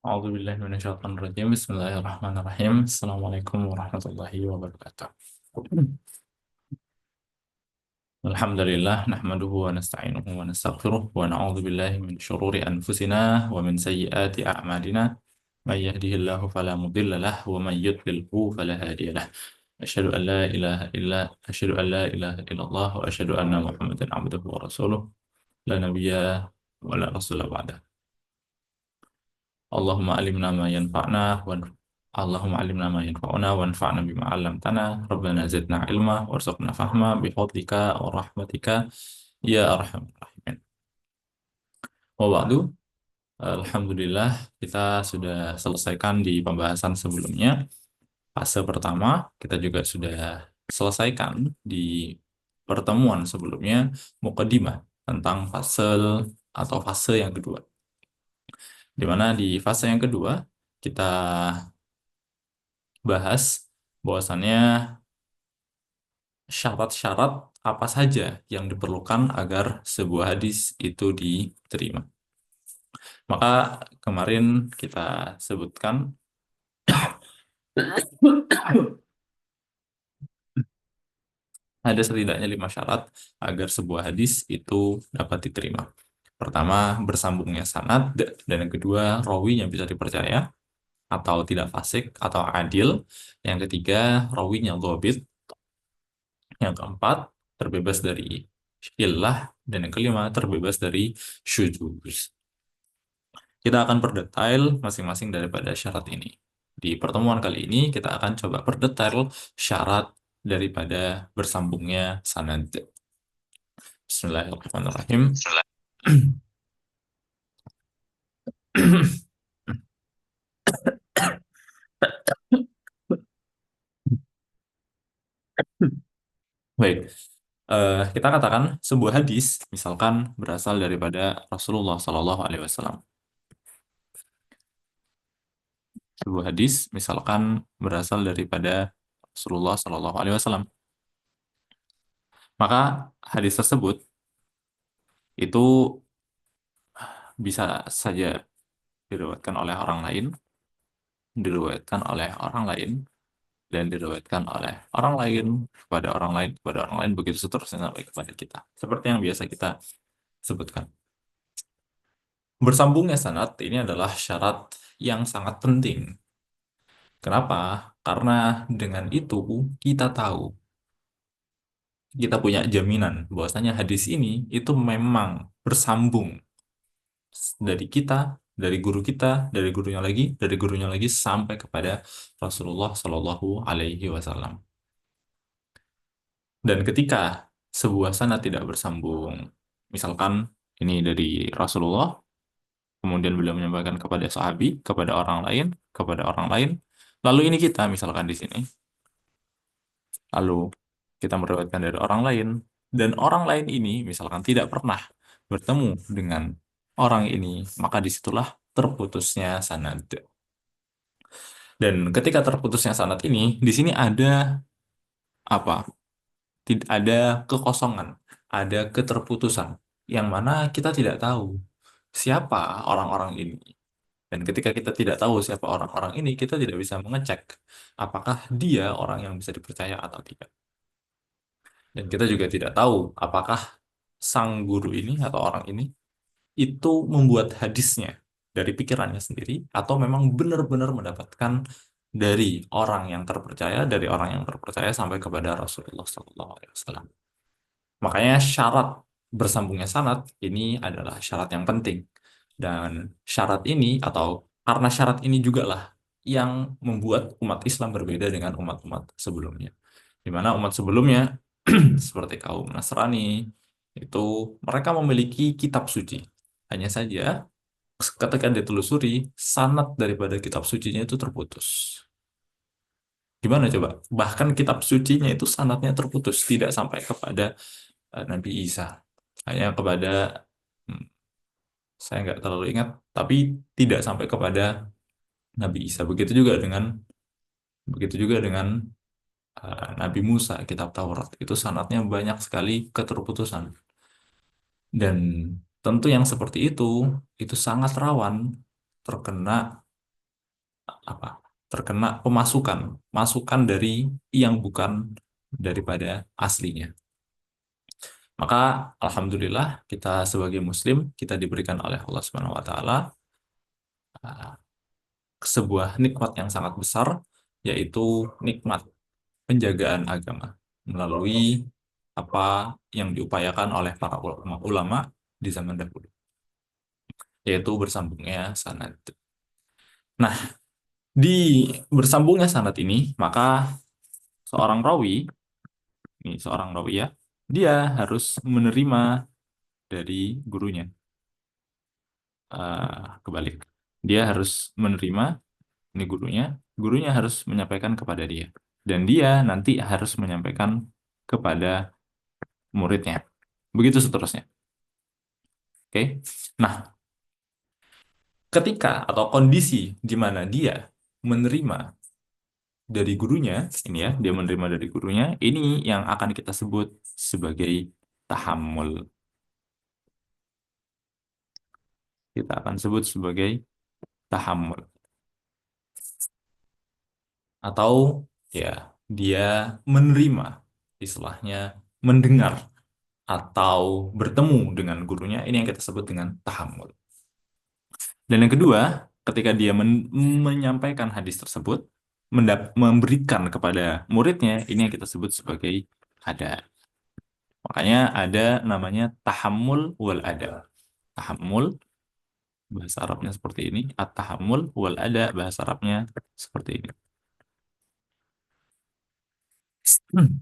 A'udzubillahiminasyaitonirrajim. Bismillahirrahmanirrahim. Assalamualaikum warahmatullahi wabarakatuh. Alhamdulillah, nahmaduhu wa nasta'inuhu wa nastaghfiruh wa na'udzu billahi min syururi anfusina wa min sayyiati a'malina. May yahdihillahu fala mudilla lahu wa may yudlilhu fala hadiya lahu. Asyhadu an la ilaha illallah wa asyhadu anna Muhammadan abduhu wa rasuluh. La nabiyya wa la rasula ba'da. Allahumma alimna ma yanfa'na wa Allahumma alimna ma yanfa'una wa anfa'na bima 'allamtana. Rabbana zidna ilma warzuqna fahma bifadlika wa rahmatika ya arhamar rahimin. Wa ba'du, alhamdulillah kita sudah selesaikan di pembahasan sebelumnya. Fase pertama kita juga sudah selesaikan di pertemuan sebelumnya, muqaddimah tentang fase yang kedua. Di mana di fase yang kedua kita bahas bahwasannya syarat-syarat apa saja yang diperlukan agar sebuah hadis itu diterima. Maka kemarin kita sebutkan ada setidaknya 5 syarat agar sebuah hadis itu dapat diterima. Pertama, bersambungnya sanad, dan yang kedua, rawinya bisa dipercaya atau tidak fasik atau adil. Yang ketiga, rawinya dhabit. Yang keempat, terbebas dari illah, dan yang kelima, terbebas dari syudzuz. Kita akan perdetail masing-masing daripada syarat ini. Di pertemuan kali ini kita akan coba perdetail syarat daripada bersambungnya sanad. Bismillahirrahmanirrahim. Baik, kita katakan sebuah hadis misalkan berasal daripada Rasulullah Shallallahu Alaihi Wasallam. Sebuah hadis misalkan berasal daripada Rasulullah Shallallahu Alaihi Wasallam. Maka hadis tersebut itu bisa saja diriwayatkan oleh orang lain, diriwayatkan oleh orang lain, dan diriwayatkan oleh orang lain kepada orang lain kepada orang lain, begitu seterusnya sampai kepada kita. Seperti yang biasa kita sebutkan. Bersambungnya sanad ini adalah syarat yang sangat penting. Kenapa? Karena dengan itu kita tahu, kita punya jaminan bahwasanya hadis ini itu memang bersambung dari kita, dari guru kita, dari gurunya lagi, dari gurunya lagi sampai kepada Rasulullah Shallallahu Alaihi Wasallam. Dan ketika sebuah sanad tidak bersambung, misalkan ini dari Rasulullah, kemudian beliau menyampaikan kepada sahabi, kepada orang lain, lalu ini kita misalkan di sini, lalu kita meriwayatkan dari orang lain, dan orang lain ini misalkan tidak pernah bertemu dengan orang ini, maka disitulah terputusnya sanad. Dan ketika terputusnya sanad ini, di sini ada apa? Tidak ada kekosongan, ada keterputusan, yang mana kita tidak tahu siapa orang-orang ini. Dan ketika kita tidak tahu siapa orang-orang ini, kita tidak bisa mengecek apakah dia orang yang bisa dipercaya atau tidak. Dan kita juga tidak tahu apakah sang guru ini atau orang ini itu membuat hadisnya dari pikirannya sendiri atau memang benar-benar mendapatkan dari orang yang terpercaya sampai kepada Rasulullah SAW. Makanya syarat bersambungnya sanad ini adalah syarat yang penting. Dan syarat ini atau karena syarat ini juga lah yang membuat umat Islam berbeda dengan umat-umat sebelumnya. Di mana umat sebelumnya seperti kaum Nasrani itu mereka memiliki kitab suci. Hanya saja ketika ditelusuri sanad daripada kitab sucinya itu terputus. Gimana coba? Bahkan kitab sucinya itu sanadnya terputus, tidak sampai kepada Nabi Isa. Hanya kepada hmm, saya nggak terlalu ingat, tapi tidak sampai kepada Nabi Isa. Begitu juga dengan Nabi Musa, kitab Taurat. Itu sanadnya banyak sekali keterputusan. Dan tentu yang seperti itu sangat rawan terkena apa terkena pemasukan, masukan dari yang bukan daripada aslinya. Maka alhamdulillah kita sebagai muslim kita diberikan oleh Allah Subhanahu wa taala sebuah nikmat yang sangat besar, yaitu nikmat penjagaan agama melalui apa yang diupayakan oleh para ulama di zaman dahulu, yaitu bersambungnya sanad. Nah, di bersambungnya sanad ini, maka seorang rawi, ini seorang rawi ya, dia harus menerima dari gurunya. Kebalik, dia harus menerima ini gurunya harus menyampaikan kepada dia, dan dia nanti harus menyampaikan kepada muridnya. Begitu seterusnya. Oke. Nah, ketika atau kondisi di mana dia menerima dari gurunya, ini ya, dia menerima dari gurunya, ini yang akan kita sebut sebagai tahammul. Kita akan sebut sebagai tahammul. Atau ya, dia menerima, istilahnya mendengar atau bertemu dengan gurunya, ini yang kita sebut dengan tahammul. Dan yang kedua, ketika dia menyampaikan hadis tersebut, memberikan kepada muridnya, ini yang kita sebut sebagai ada. Makanya ada namanya tahammul wal ada. Tahammul bahasa Arabnya seperti ini, at-tahammul wal ada bahasa Arabnya seperti ini. Hmm.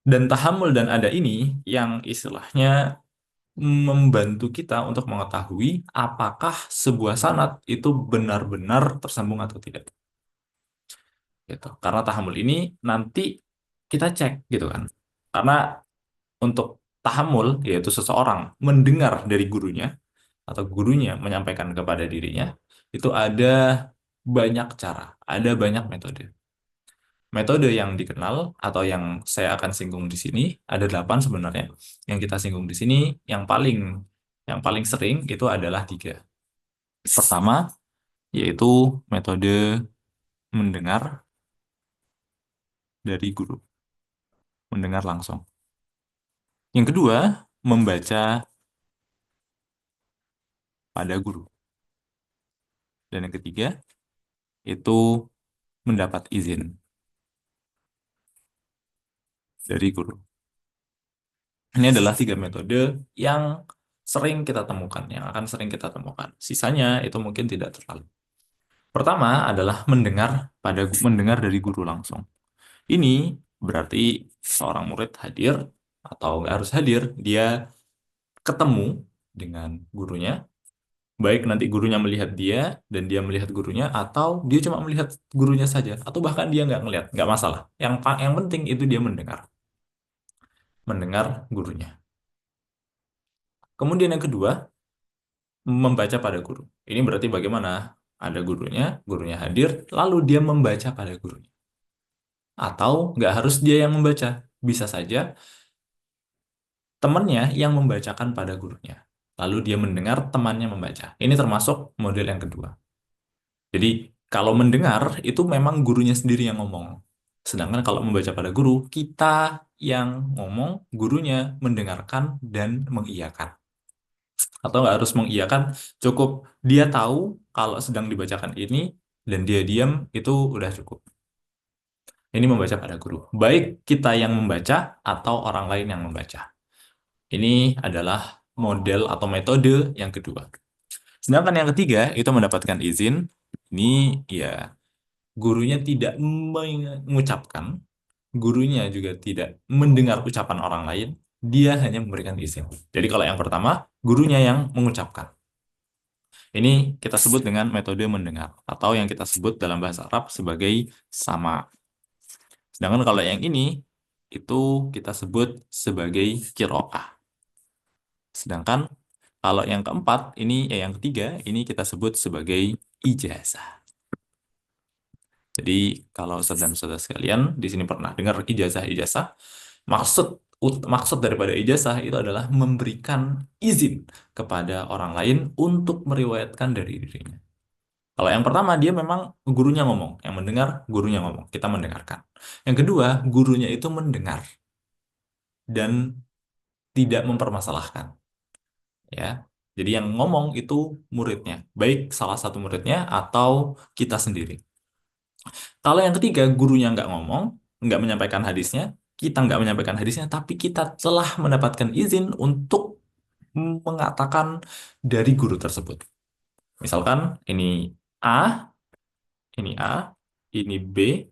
Dan tahammul dan ada ini yang istilahnya membantu kita untuk mengetahui apakah sebuah sanad itu benar-benar tersambung atau tidak. Gitu. Karena tahammul ini nanti kita cek gitu kan. Karena untuk tahammul yaitu seseorang mendengar dari gurunya atau gurunya menyampaikan kepada dirinya, itu ada banyak cara, ada banyak metode. Metode yang dikenal atau yang saya akan singgung di sini ada 8 sebenarnya. Yang kita singgung di sini yang paling sering itu adalah 3. Pertama yaitu metode mendengar dari guru, mendengar langsung. Yang kedua, membaca pada guru. Dan yang ketiga, itu mendapat izin dari guru. Ini adalah 3 metode yang sering kita temukan, yang akan sering kita temukan. Sisanya itu mungkin tidak terlalu. Pertama adalah mendengar dari guru langsung. Ini berarti seorang murid hadir atau nggak harus hadir, dia ketemu dengan gurunya, baik nanti gurunya melihat dia dan dia melihat gurunya, atau dia cuma melihat gurunya saja, atau bahkan dia nggak ngelihat, nggak masalah. Yang penting itu dia mendengar gurunya. Kemudian yang kedua, membaca pada guru. Ini berarti bagaimana? Ada gurunya, gurunya hadir, lalu dia membaca pada gurunya. Atau nggak harus dia yang membaca, bisa saja temannya yang membacakan pada gurunya. Lalu dia mendengar temannya membaca. Ini termasuk model yang kedua. Jadi kalau mendengar itu memang gurunya sendiri yang ngomong. Sedangkan kalau membaca pada guru, kita yang ngomong, gurunya mendengarkan dan mengiyakan. Atau nggak harus mengiyakan, cukup dia tahu kalau sedang dibacakan ini dan dia diam, itu udah cukup. Ini membaca pada guru. Baik kita yang membaca atau orang lain yang membaca. Ini adalah model atau metode yang kedua. Sedangkan yang ketiga itu mendapatkan izin. Ini ya gurunya tidak mengucapkan, gurunya juga tidak mendengar ucapan orang lain, dia hanya memberikan izin. Jadi kalau yang pertama, gurunya yang mengucapkan. Ini kita sebut dengan metode mendengar, atau yang kita sebut dalam bahasa Arab sebagai sama. Sedangkan kalau yang ini, itu kita sebut sebagai kiroah. Sedangkan kalau yang keempat, yang ketiga, ini kita sebut sebagai ijazah. Jadi kalau saudara-saudara sekalian di sini pernah dengar ijazah-ijazah, maksud maksud daripada ijazah itu adalah memberikan izin kepada orang lain untuk meriwayatkan dari dirinya. Kalau yang pertama dia memang gurunya ngomong, yang mendengar gurunya ngomong, kita mendengarkan. Yang kedua, gurunya itu mendengar dan tidak mempermasalahkan, ya. Jadi yang ngomong itu muridnya, baik salah satu muridnya atau kita sendiri. Kalau yang ketiga, gurunya nggak ngomong, nggak menyampaikan hadisnya, kita nggak menyampaikan hadisnya, tapi kita telah mendapatkan izin untuk mengatakan dari guru tersebut. Misalkan A, ini A, ini B,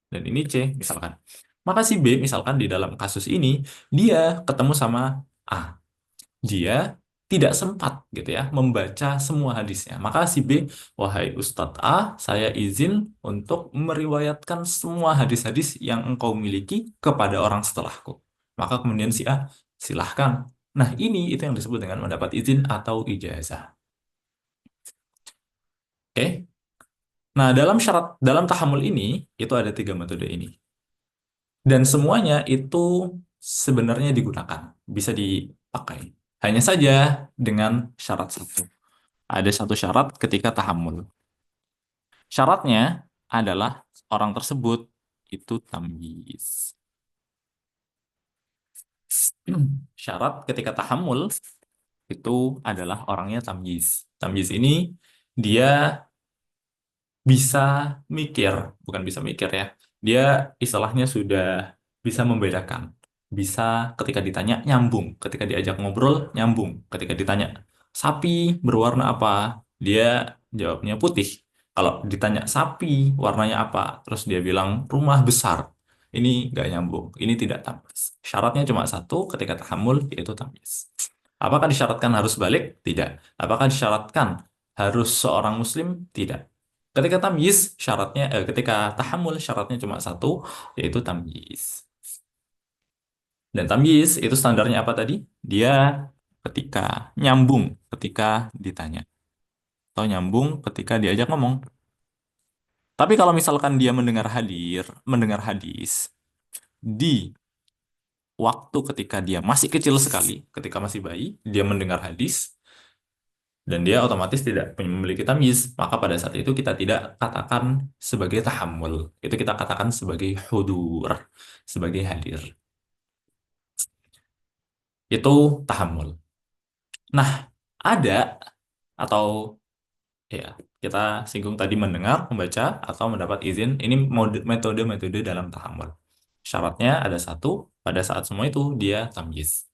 dan ini C, misalkan. Maka si B, misalkan di dalam kasus ini, dia ketemu sama A. Dia tidak sempat gitu ya membaca semua hadisnya. Maka si B, wahai Ustadz A, saya izin untuk meriwayatkan semua hadis-hadis yang engkau miliki kepada orang setelahku. Maka kemudian si A, silahkan. Nah, ini itu yang disebut dengan mendapat izin atau ijazah. Oke. Nah, dalam tahamul ini itu ada tiga metode ini. Dan semuanya itu sebenarnya digunakan, bisa dipakai. Hanya saja dengan syarat satu. Ada satu syarat ketika tahammul. Syaratnya adalah orang tersebut itu tamyiz. Syarat ketika tahammul itu adalah orangnya tamyiz. Tamyiz ini dia bisa mikir, bukan bisa mikir ya. Dia istilahnya sudah bisa membedakan. Bisa ketika ditanya nyambung, ketika diajak ngobrol nyambung, ketika ditanya sapi berwarna apa, dia jawabnya putih. Kalau ditanya sapi warnanya apa, terus dia bilang rumah besar. Ini nggak nyambung, ini tidak tamyiz. Syaratnya cuma satu ketika tahammul yaitu tamyiz. Apakah disyaratkan harus balik? Tidak. Apakah disyaratkan harus seorang muslim? Tidak. Ketika tamyiz syaratnya ketika tahammul syaratnya cuma satu yaitu tamyiz. Dan tamyiz itu standarnya apa tadi? Dia ketika nyambung ketika ditanya atau nyambung ketika diajak ngomong. Tapi kalau misalkan dia mendengar hadis di waktu ketika dia masih kecil sekali, ketika masih bayi, dia mendengar hadis dan dia otomatis tidak memiliki tamyiz, maka pada saat itu kita tidak katakan sebagai tahammul. Itu kita katakan sebagai hudur, sebagai hadir. Itu tahammul. Nah, ada atau ya kita singgung tadi mendengar, membaca atau mendapat izin. Ini metode-metode dalam tahammul. Syaratnya ada satu, pada saat semua itu dia tamyiz.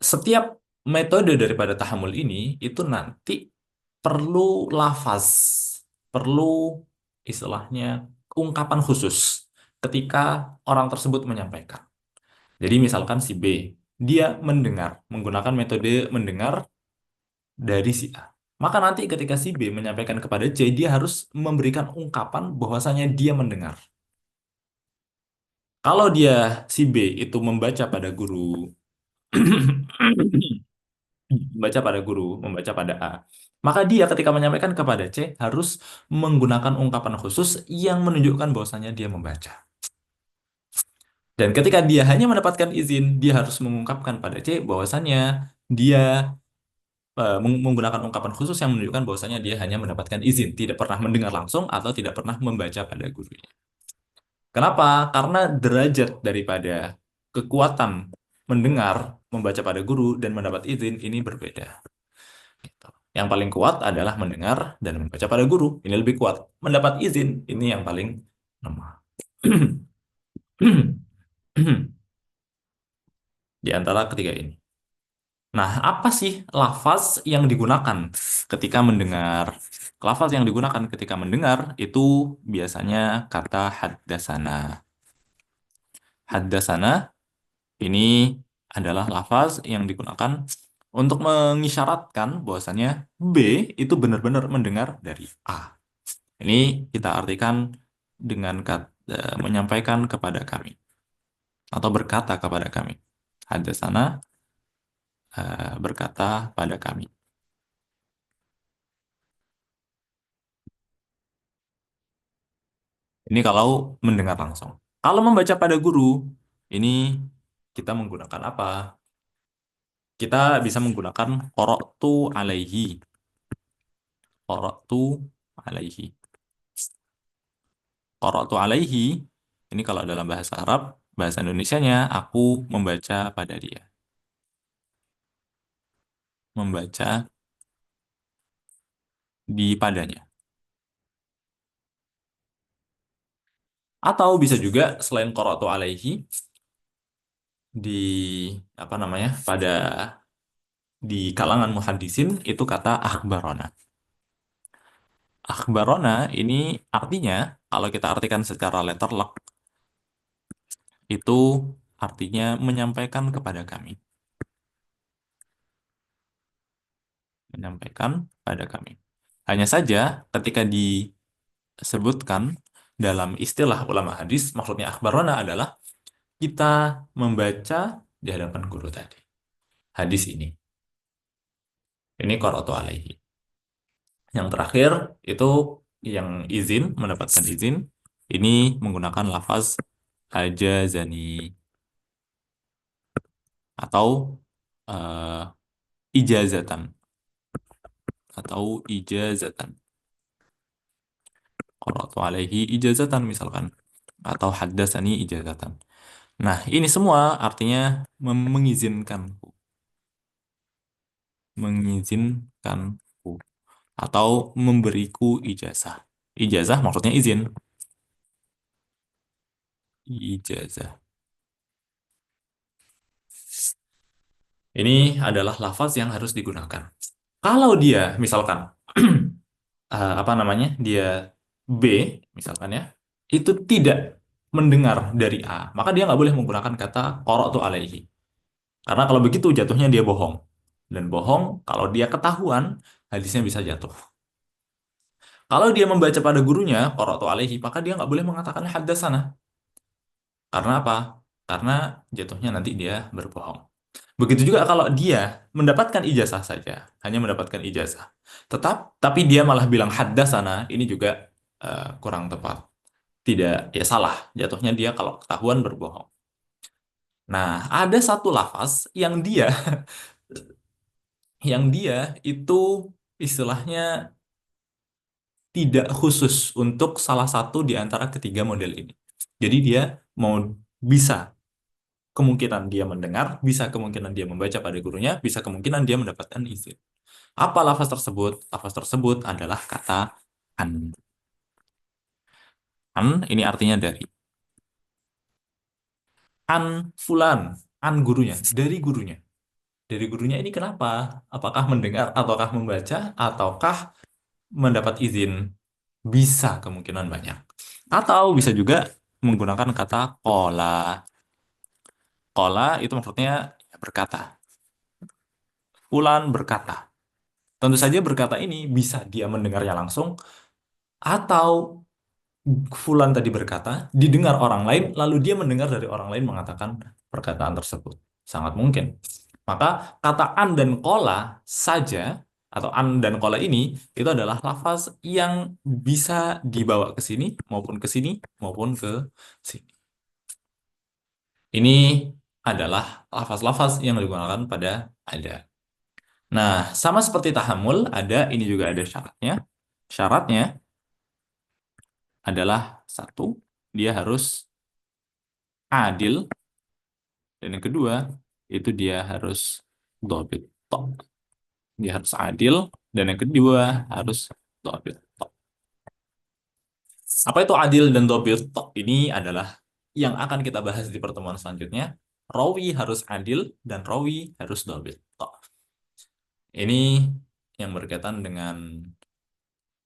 Setiap metode daripada tahammul ini itu nanti perlu lafaz, perlu istilahnya ungkapan khusus ketika orang tersebut menyampaikan. Jadi misalkan si B, dia mendengar, menggunakan metode mendengar dari si A. Maka nanti ketika si B menyampaikan kepada C, dia harus memberikan ungkapan bahwasanya dia mendengar. Kalau dia si B itu membaca pada guru, membaca pada A, maka dia ketika menyampaikan kepada C harus menggunakan ungkapan khusus yang menunjukkan bahwasanya dia membaca. Dan ketika dia hanya mendapatkan izin, dia harus mengungkapkan pada C bahwasanya dia menggunakan ungkapan khusus yang menunjukkan bahwasanya dia hanya mendapatkan izin, tidak pernah mendengar langsung atau tidak pernah membaca pada gurunya. Kenapa? Karena derajat daripada kekuatan mendengar, membaca pada guru, dan mendapat izin ini berbeda. Gitu. Yang paling kuat adalah mendengar dan membaca pada guru. Ini lebih kuat. Mendapat izin, ini yang paling lemah. Di antara ketiga ini. Nah, apa sih lafaz yang digunakan ketika mendengar? Lafaz yang digunakan ketika mendengar itu biasanya kata haddasana. Haddasana ini adalah lafaz yang digunakan untuk mengisyaratkan bahwasannya B itu benar-benar mendengar dari A. Ini kita artikan dengan kata menyampaikan kepada kami atau berkata kepada kami. Haddasana berkata pada kami. Ini kalau mendengar langsung. Kalau membaca pada guru, ini kita menggunakan apa? kita bisa menggunakan qara'tu alaihi. Qara'tu alaihi. Qara'tu alaihi. Ini kalau dalam bahasa Arab, bahasa Indonesianya aku membaca pada dia. Membaca di padanya. Atau bisa juga selain qara'tu alaihi di apa namanya? Pada di kalangan muhaddisin itu kata akhbarona. Akhbarona ini artinya kalau kita artikan secara letterlock itu artinya menyampaikan kepada kami. Menyampaikan pada kami. Hanya saja ketika disebutkan dalam istilah ulama hadis, maksudnya akhbarona adalah kita membaca di hadapan guru tadi. Hadis ini. Ini qara'tu alaihi. Yang terakhir itu yang izin, mendapatkan izin. Ini menggunakan lafaz ajazani atau eh, ijazatan atau ijazatan. Qara'tu alaihi ijazatan misalkan atau haddatsani ijazatan. Nah, ini semua artinya mengizinkanku, mengizinkanku atau memberiku ijazah. Ijazah maksudnya izin. Ijazah. Ini adalah lafaz yang harus digunakan. Kalau dia misalkan apa namanya? Dia B misalkan ya, itu tidak mendengar dari A, maka dia nggak boleh menggunakan kata qara'tu alaihi. Karena kalau begitu jatuhnya dia bohong. Dan bohong kalau dia ketahuan hadisnya bisa jatuh. Kalau dia membaca pada gurunya qara'tu alaihi, maka dia nggak boleh mengatakan haddatsana. Karena apa? Karena jatuhnya nanti dia berbohong. Begitu juga kalau dia mendapatkan ijazah saja, hanya mendapatkan ijazah. Tapi dia malah bilang haddatsana, ini juga kurang tepat. Tidak, ya salah. Jatuhnya dia kalau ketahuan berbohong. Nah, ada satu lafaz yang dia itu istilahnya tidak khusus untuk salah satu di antara ketiga model ini. Jadi dia mau bisa kemungkinan dia mendengar, bisa kemungkinan dia membaca pada gurunya, bisa kemungkinan dia mendapatkan izin. Apa lafaz tersebut? Lafaz tersebut adalah kata an. An ini artinya dari. An fulan, an gurunya, dari gurunya. Dari gurunya ini kenapa? Apakah mendengar, ataukah membaca, ataukah mendapat izin? Bisa kemungkinan banyak. Atau bisa juga menggunakan kata kola. Kola itu maksudnya ya, berkata. Fulan berkata. Tentu saja berkata ini bisa dia mendengarnya langsung, atau Fulan tadi berkata, didengar orang lain, lalu dia mendengar dari orang lain mengatakan perkataan tersebut. Sangat mungkin. Maka kata an dan kola saja, atau an dan kola ini, itu adalah lafaz yang bisa dibawa ke sini, maupun ke sini, maupun ke sini. Ini adalah lafaz-lafaz yang digunakan pada ada. Nah, sama seperti tahamul, ada, ini juga ada syaratnya. Syaratnya adalah satu, dia harus adil. Dan yang kedua, itu dia harus dobit tok. Dia harus adil. Dan yang kedua, harus dobit tok. Apa itu adil dan dobit tok? Ini adalah yang akan kita bahas di pertemuan selanjutnya. Rawi harus adil dan rawi harus dobit tok. Ini yang berkaitan dengan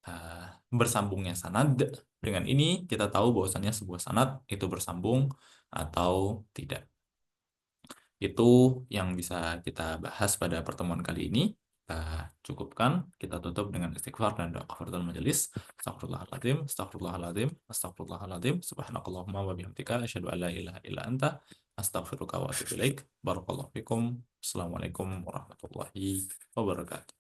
uh, bersambungnya sanad. Dengan ini kita tahu bahwasannya sebuah sanad itu bersambung atau tidak. Itu yang bisa kita bahas pada pertemuan kali ini. Kita cukupkan, kita tutup dengan istighfar dan doa kafaratul majelis. Astagfirullahaladzim, astagfirullahaladzim, astagfirullahaladzim. Subhanakallahumma wa bihamdika asyhadu an la ilaha illa anta astaghfiruka wa atubu ilaik. Barakallahu fikum. Assalamualaikum warahmatullahi wabarakatuh.